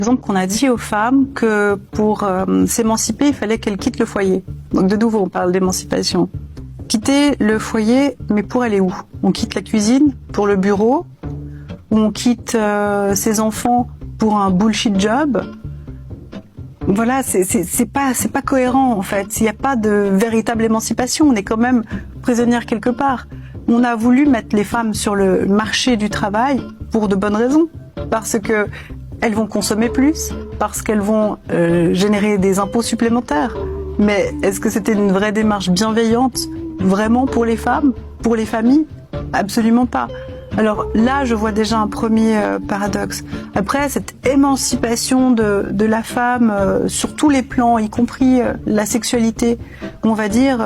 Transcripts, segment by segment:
Exemple qu'on a dit aux femmes que pour s'émanciper, il fallait qu'elles quittent le foyer. Donc de nouveau, on parle d'émancipation. Quitter le foyer, mais pour aller où? On quitte la cuisine pour le bureau, ou on quitte ses enfants pour un bullshit job. Voilà, c'est pas cohérent en fait. Il n'y a pas de véritable émancipation. On est quand même prisonnière quelque part. On a voulu mettre les femmes sur le marché du travail pour de bonnes raisons, parce que elles vont consommer plus, parce qu'elles vont générer des impôts supplémentaires. Mais est-ce que c'était une vraie démarche bienveillante, vraiment pour les femmes, pour les familles? Absolument pas. Alors là, je vois déjà un premier paradoxe. Après, cette émancipation de la femme sur tous les plans, y compris la sexualité, on va dire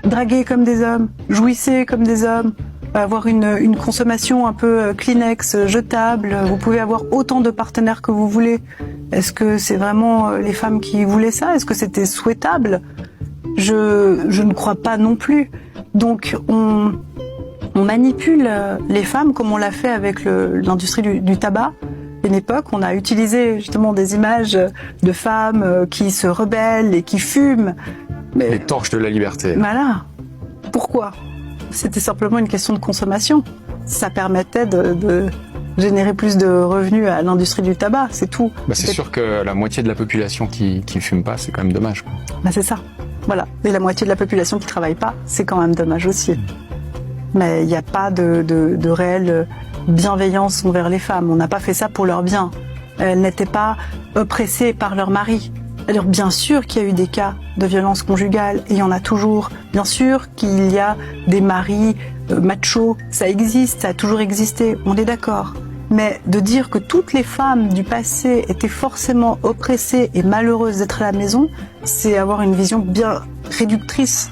draguer comme des hommes, jouissez comme des hommes, avoir une consommation un peu Kleenex, jetable, vous pouvez avoir autant de partenaires que vous voulez. Est-ce que c'est vraiment les femmes qui voulaient ça? Est-ce que c'était souhaitable? Je ne crois pas non plus. Donc on manipule les femmes comme on l'a fait avec l'industrie du tabac. À une époque, on a utilisé justement des images de femmes qui se rebellent et qui fument. Mais, les torches de la liberté. Voilà. Pourquoi? C'était simplement une question de consommation. Ça permettait de générer plus de revenus à l'industrie du tabac, c'est tout. C'est sûr que la moitié de la population qui ne fume pas, c'est quand même dommage. C'est ça. Voilà. Et la moitié de la population qui ne travaille pas, c'est quand même dommage aussi. Mais il n'y a pas de réelle bienveillance envers les femmes. On n'a pas fait ça pour leur bien. Elles n'étaient pas oppressées par leur mari. Alors bien sûr qu'il y a eu des cas de violence conjugale, et il y en a toujours. Bien sûr qu'il y a des maris machos, ça existe, ça a toujours existé, on est d'accord. Mais de dire que toutes les femmes du passé étaient forcément oppressées et malheureuses d'être à la maison, c'est avoir une vision bien réductrice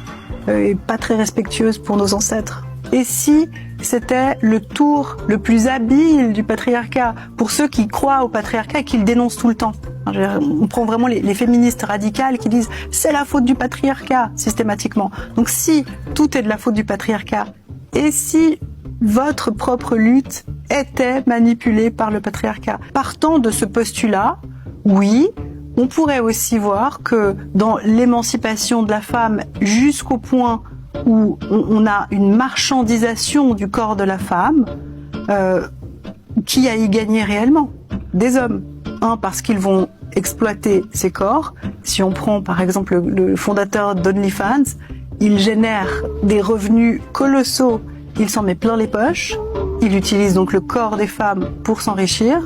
et pas très respectueuse pour nos ancêtres. Et si c'était le tour le plus habile du patriarcat, pour ceux qui croient au patriarcat et qui le dénoncent tout le temps. On prend vraiment les féministes radicales qui disent « c'est la faute du patriarcat » systématiquement. Donc si tout est de la faute du patriarcat, et si votre propre lutte était manipulée par le patriarcat? Partant de ce postulat, oui, on pourrait aussi voir que dans l'émancipation de la femme jusqu'au point où on a une marchandisation du corps de la femme, qui a y gagné réellement? Des hommes. Parce qu'ils vont exploiter ses corps. Si on prend par exemple le fondateur d'OnlyFans, il génère des revenus colossaux, il s'en met plein les poches, il utilise donc le corps des femmes pour s'enrichir.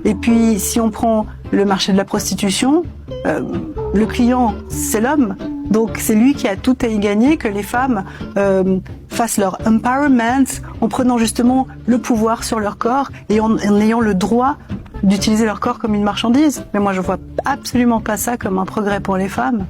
Et puis si on prend le marché de la prostitution, le client c'est l'homme. Donc c'est lui qui a tout à y gagner, que les femmes fassent leur empowerment en prenant justement le pouvoir sur leur corps et en ayant le droit d'utiliser leur corps comme une marchandise. Mais moi je vois absolument pas ça comme un progrès pour les femmes.